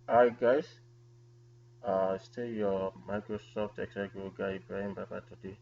Hi guys, still your Microsoft Excel Guru guy Ibraheem Babatunde.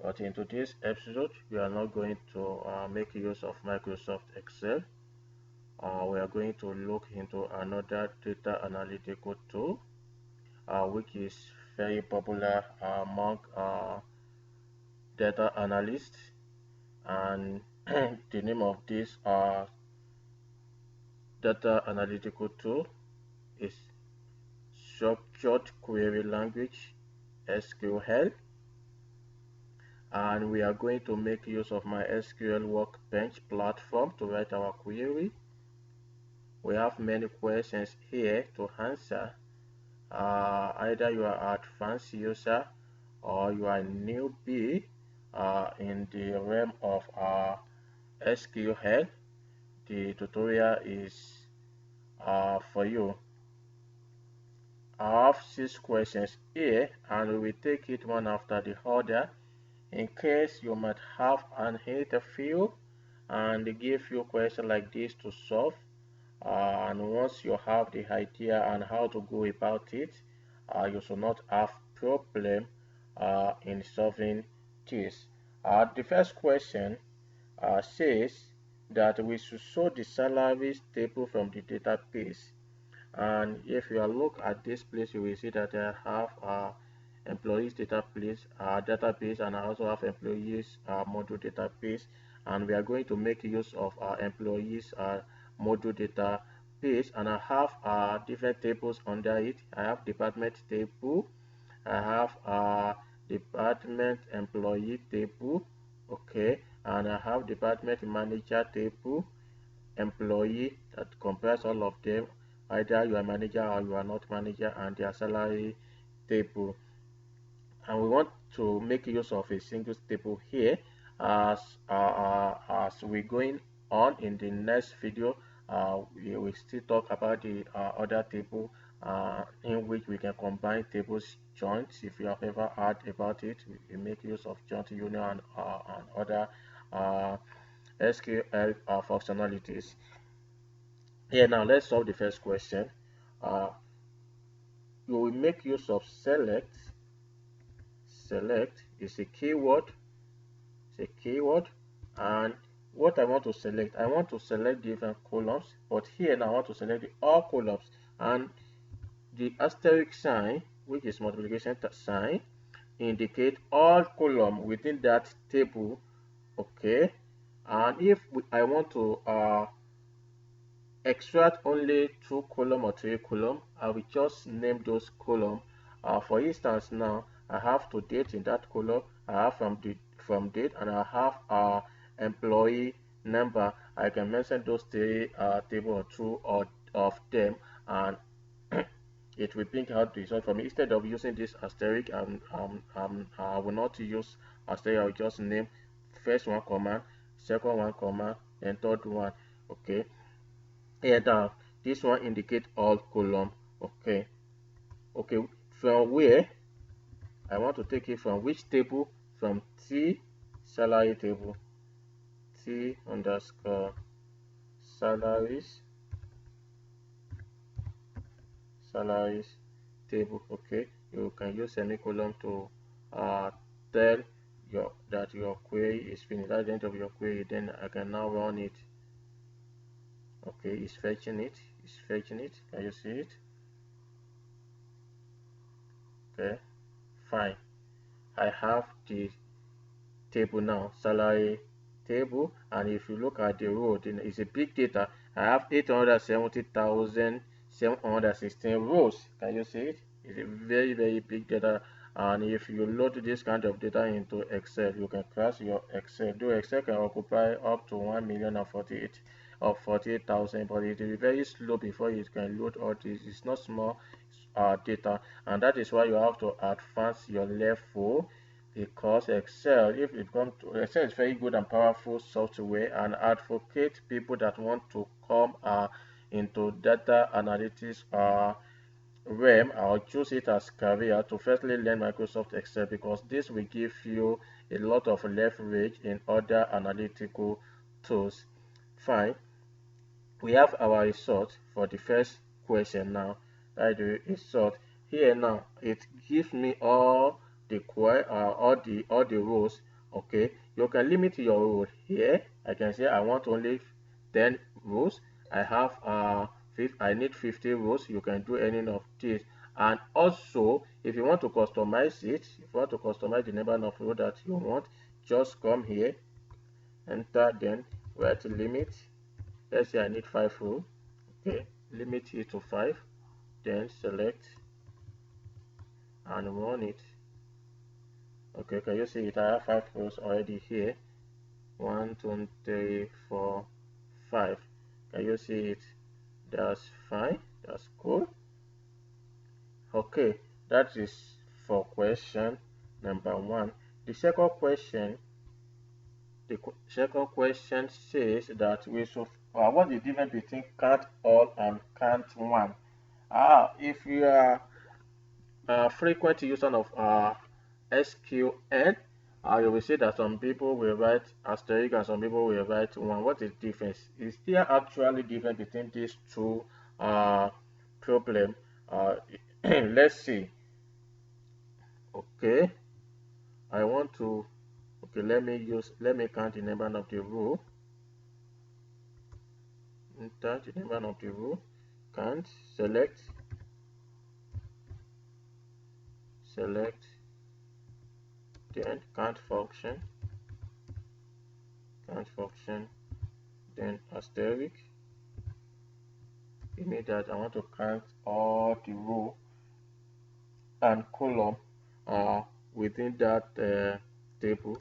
But in today's episode, we are not going to make use of Microsoft Excel. We are going to look into another data analytical tool, which is very popular among data analysts. And the name of this data analytical tool is Structured Query Language (SQL), and we are going to make use of my SQL Workbench platform to write our query. We have many questions here to answer. Either you are advanced user or you are newbie in the realm of SQL. The tutorial is for you. I have 6 questions here and we will take it one after the other in case you might have an interview and they give you questions like this to solve. And once you have the idea and how to go about it, you should not have problem in solving this. The first question says that we should show the salaries table from the database. And if you look at this place, you will see that I have employees database, and I also have employees module database, and we are going to make use of our employees module database, and I have different tables under it. I have department table, I have department employee table, okay, and I have department manager table, employee, that compares all of them, either you are manager or you are not manager, and their salary table. And we want to make use of a single table here. As we're going on in the next video, we will still talk about the other table in which we can combine tables joints. If you have ever heard about it, we make use of joint union and other SQL functionalities. Here now, let's solve the first question. Uh, you will make use of select. Select is a keyword. It's a keyword, and what I want to select different columns. But here now I want to select all columns, and the asterisk sign, which is multiplication sign, indicate all column within that table. Okay, and if I want to extract only 2 column or 3 column, I will just name those column. For instance, now I have to date in that column, I have from date, and I have employee number. I can mention those 3 table or 2 or of them, and it will bring out the result for me. Instead of using this asterisk, I will not use asterisk. I will just name first one comma, second one comma, and third one. Okay, here now this one indicate all column. Okay, from where I want to take it, from which table? From T salary table, T underscore salaries table. Okay, you can use semicolon to tell that your query is finished. At the end of your query, then I can now run it. Okay, it's fetching it. Can you see it? Okay, fine. I have the table now, salary table, and if you look at the row, then it's a big data. I have 870,716 rows. Can you see it? It's a very big data. And if you load this kind of data into Excel, you can crash your Excel. Though Excel can occupy up to 1,048,000 or 48,000, but it will be very slow before it can load all this. It's not small data, and that is why you have to advance your level, because Excel, if it comes to Excel, is very good and powerful software, and advocate people that want to come into data analytics realm or choose it as career to firstly learn Microsoft Excel, because this will give you a lot of leverage in other analytical tools. Fine, we have our result for the first question now. That is solved. Here now it gives me all the all the rows. Okay, you can limit your row here. I can say I want only 10 rows. I have I need 50 rows. You can do any of this. And also, if you want to customize it, if you want to customize the number of rows that you want, just come here, enter, then write limit. Let's say I need 5 rows. Okay, limit it to 5, then select and run it. Okay, can you see it? I have 5 rows already here. 1 2 3 4 5. Can you see it? That's fine. That's cool. Okay, that is for question number 1. The second question says that we should what's the difference between count all and count one? If you are a frequent user of SQL, you will see that some people will write asterisk and some people will write one. What is the difference? Is there actually difference between these two problems? Let's see. Okay, I want to. Okay, let me count the number of the row. Enter the number of the row. Count. Select. Then count function, then asterisk. It means that I want to count all the row and column within that table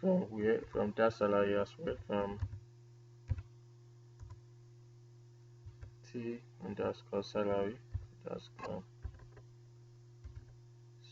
from that salary as well, from T underscore salary underscore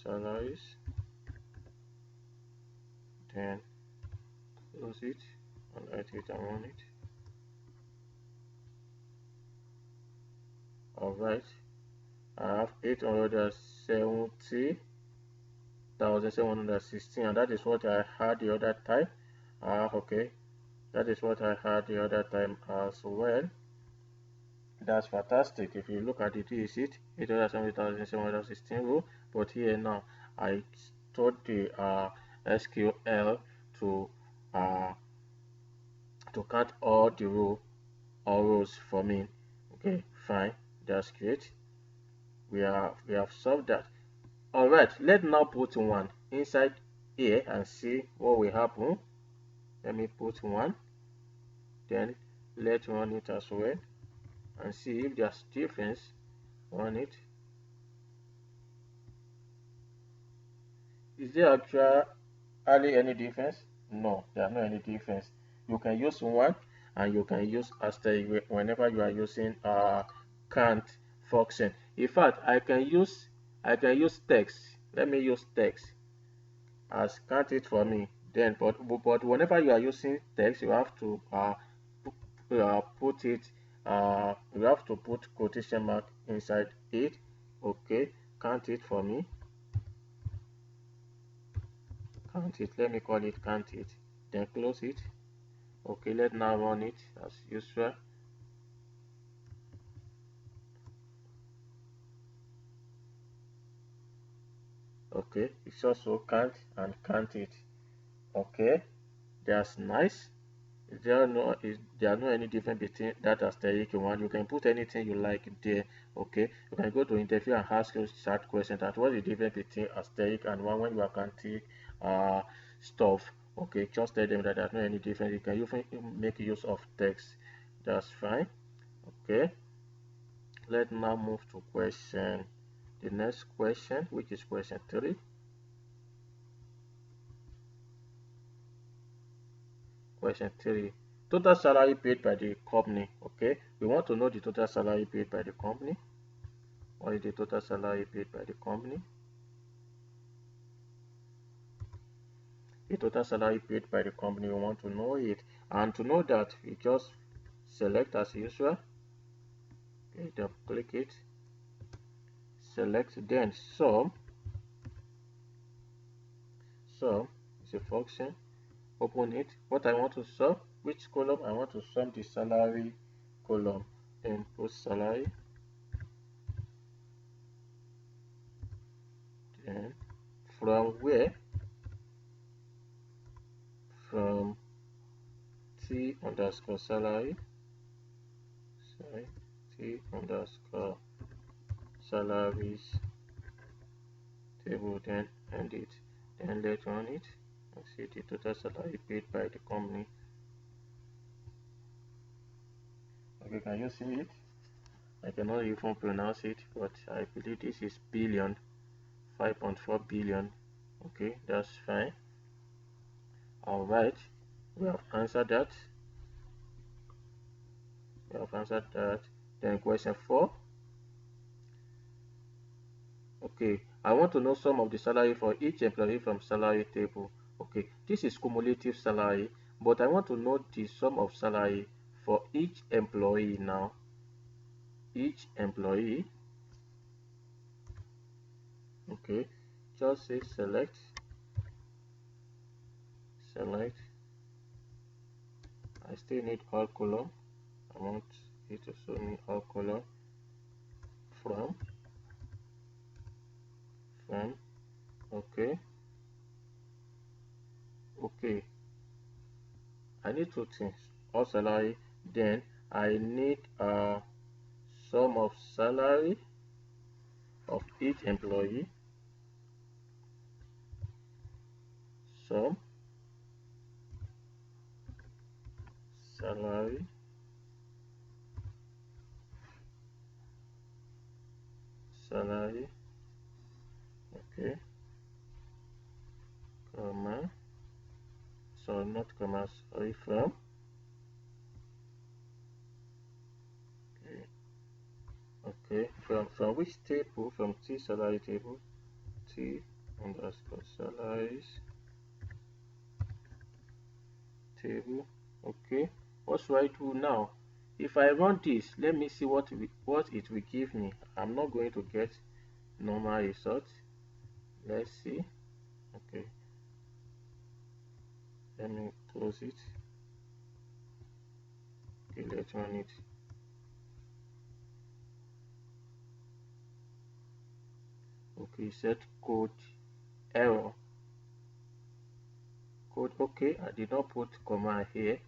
salaries, then close it and write it and run it. Alright, I have 870,716, and that is what I had the other time. Okay, that is what I had the other time as well. That's fantastic. If you look at it, is it 870,716 row, but here now I told the SQL to count all the rows for me. Okay, fine, that's great. We have solved that. All right, let's now put one inside here and see what will happen. Let me put one, then let's run it as well and see if there's difference on it. Is there actually any difference? No, there's no any difference. You can use one and you can use asterisk whenever you are using count function. In fact, I can use text. Let me use text as count it for me. Then, but whenever you are using text, you have to put it. You have to put quotation mark inside it. Okay, count it for me. Count it. Let me call it count it. Then close it. Okay, let's now run it as usual. Okay, it's also count and count it. Okay, that's nice. There are no any difference between that asterisk one. You can put anything you like there. Okay, you can go to interview and ask you that question, that what is the difference between asterisk and one when you are counting stuff. Okay, just tell them that there's no any difference. You can even make use of text. That's fine. Okay, let's now move to the next question, which is question 3. Question 3. Total salary paid by the company. Okay, we want to know the total salary paid by the company. What is the total salary paid by the company? The total salary paid by the company, we want to know it. And to know that, we just select as usual. Okay, double click it. Select, then sum. Sum is a function. Open it. What I want to sum, which column? I want to sum the salary column. Then put salary. from where? From T underscore salary, sorry, T underscore salaries table, then end it. Then let's run it and see the total salary paid by the company. Okay, can you see it? I cannot even pronounce it, but I believe this is billion, 5.4 billion. Okay, that's fine. All right, we have answered that. Then question 4. Okay, I want to know sum of the salary for each employee from salary table. Okay, this is cumulative salary, but I want to know the sum of salary for each employee now. Each employee. Okay, just say select. I still need all column. I want it to show me all column from. Okay. I need two things. All salary. Then I need sum of salary of each employee. Sum salary okay, comma, so not comma, sorry, from, okay, from which table? From T salary table, T underscore salaries table. Okay, what should I do now? If I run this, let me see what it will give me. I'm not going to get normal results. Let's see. Okay, let me close it. Okay, let's run it. Okay, set code error. Code, okay, I did not put comma here.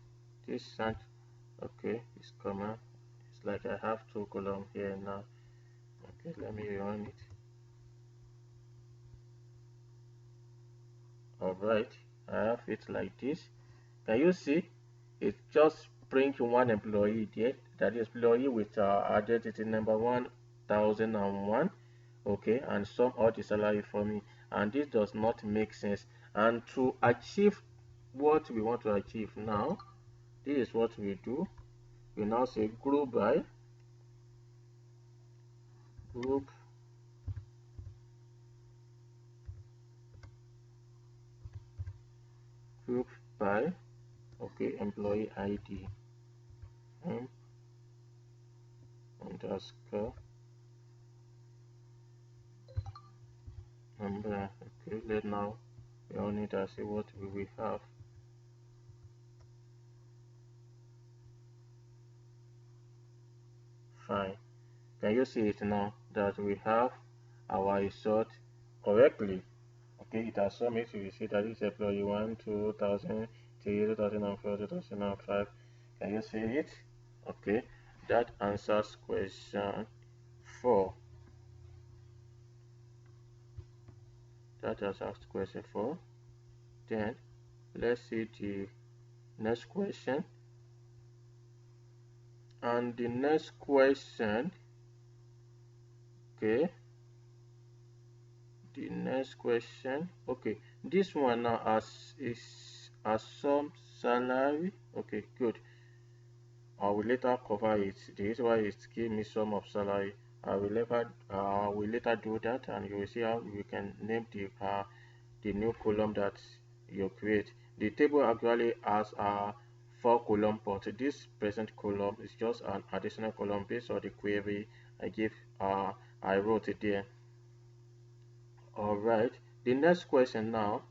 This sound, okay, it's comma. It's like I have two columns here now. Okay, let me run it. Alright, I have it like this. Can you see? It just brings one employee there. That is employee with identity number 1001. Okay, and sum all the salary for me. And this does not make sense. And to achieve what we want to achieve now, this is what we do. We now say group by group by, okay, employee ID underscore number. Okay, let now we all need to see what we will have. Fine. Can you see it now that we have our result correctly? Okay, it has shown me to see that this employee 1, 2003, 2004, 2005. Can you see it? Okay, that answers question 4. That answers question 4. Then let's see the next question. And the next question, okay, the next question, okay, this one now is some salary. Okay, good. I will later cover it. The reason why it give me sum of salary, I will later do that, and you will see how we can name the new column that you create. The table actually has 4 column, but this present column is just an additional column based on the query I wrote it there. All right, the next question now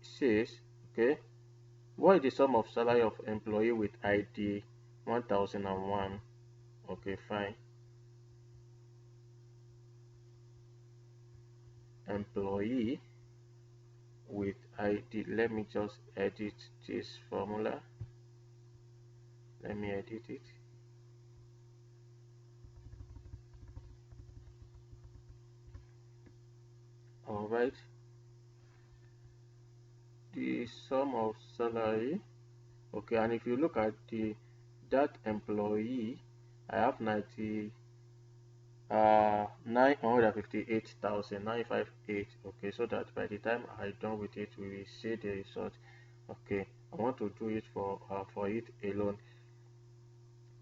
says, okay, what is the sum of salary of employee with ID 1001? Okay, fine. Employee with ID. Let me just edit this formula. Let me edit it. All right, the sum of salary. Okay, and if you look at that employee, I have 958,958. Okay, so that by the time I done with it, we will see the result. Okay, I want to do it for it alone.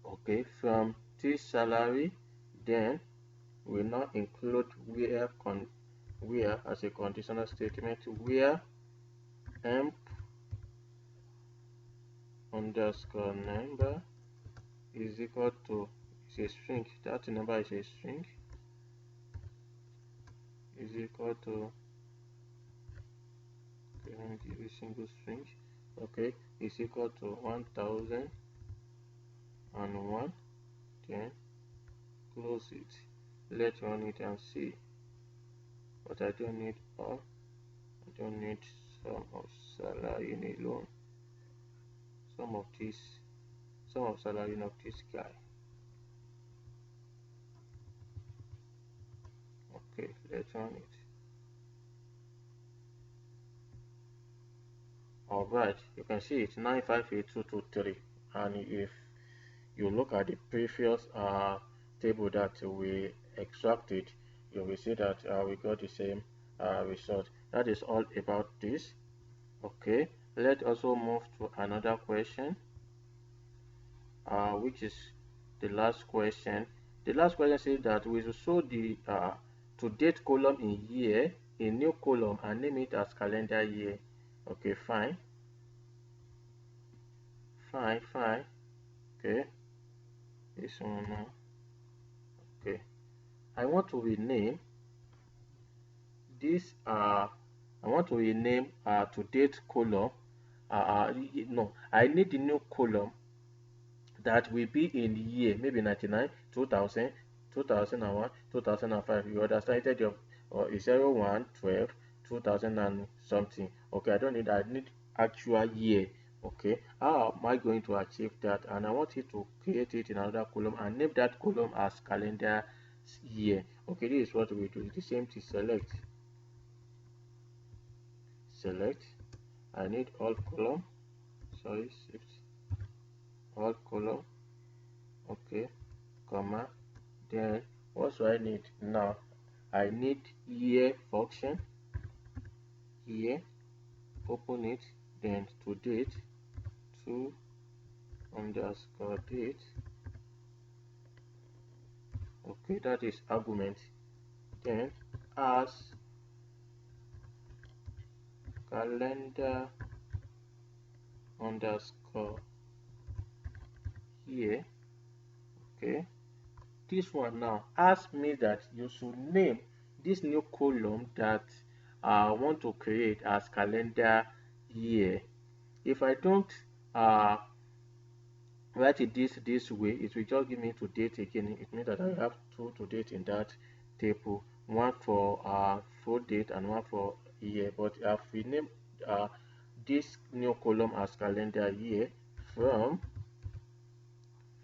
Okay, from this salary, then we now include where as a conditional statement, where emp underscore number is equal to, is a string, that number is a string, is equal to, give a single string, okay, is equal to 1001. Then close it. Let's run it and see. But I don't need all. I don't need sum of salary alone. Sum of salary of this guy. Okay, let's run it. Alright, you can see it's 958,223, and if you look at the previous table that we extracted, you will see that we got the same result. That is all about this. Okay, let's also move to another question, which is the last question. The last question says that we should show the to date column in year, a new column, and name it as calendar year. Okay, fine. Okay, this one now. Okay, I want to rename this I want to rename to date column. No, I need the new column that will be in year, maybe 99, 2000, 2001, 2005. You understand? Instead of 01, 12, 2000 and something. Okay, I don't need that. I need actual year. Okay, how am I going to achieve that? And I want you to create it in another column and name that column as calendar year. Okay, this is what we do. The same to select. I need all column. Sorry, shift all column. Okay, comma. Then what do I need now? I need year function. Here, open it. Then to date, to underscore date. Okay, that is argument. Then as calendar underscore year. Okay, this one now ask me that you should name this new column that I want to create as calendar year. If I don't write it this way, it will just give me to date again. It means that I have two to date in that table, one for full date and one for year. But I've renamed this new column as calendar year from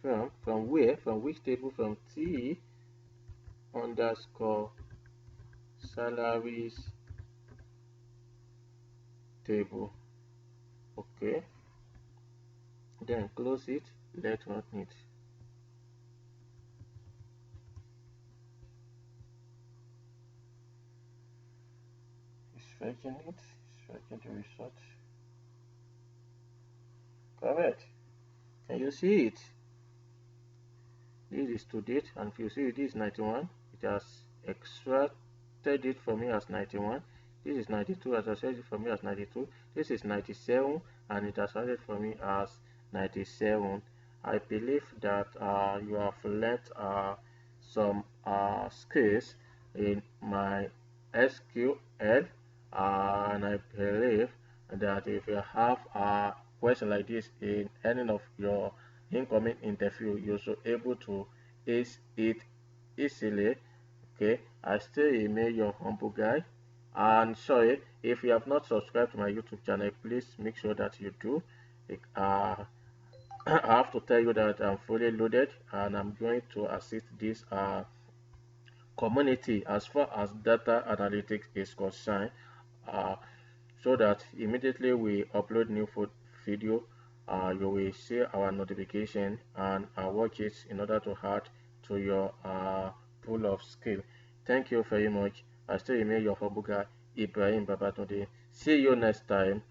where, from which table? From T underscore salaries table. Okay, then close it. Let's run it. It's fetching the result. Correct. Can you see it? This is to date, and if you see this is 91, it has extracted it for me as 91. This is 92, as I said it for me as 92. This is 97, and it has added for me as 97. I believe that you have learned some skills in my SQL, and I believe that if you have a question like this in any of your incoming interview, you're so able to ace it easily. Okay, I still remain your humble guy. And sorry, if you have not subscribed to my YouTube channel, please make sure that you do. I have to tell you that I'm fully loaded and I'm going to assist this community as far as data analytics is concerned, uh, so that immediately we upload new video, you will see our notification and watch it in order to add to your pool of skill. Thank you very much. I still remain your Fabuga Ibraheem Babatunde. See you next time.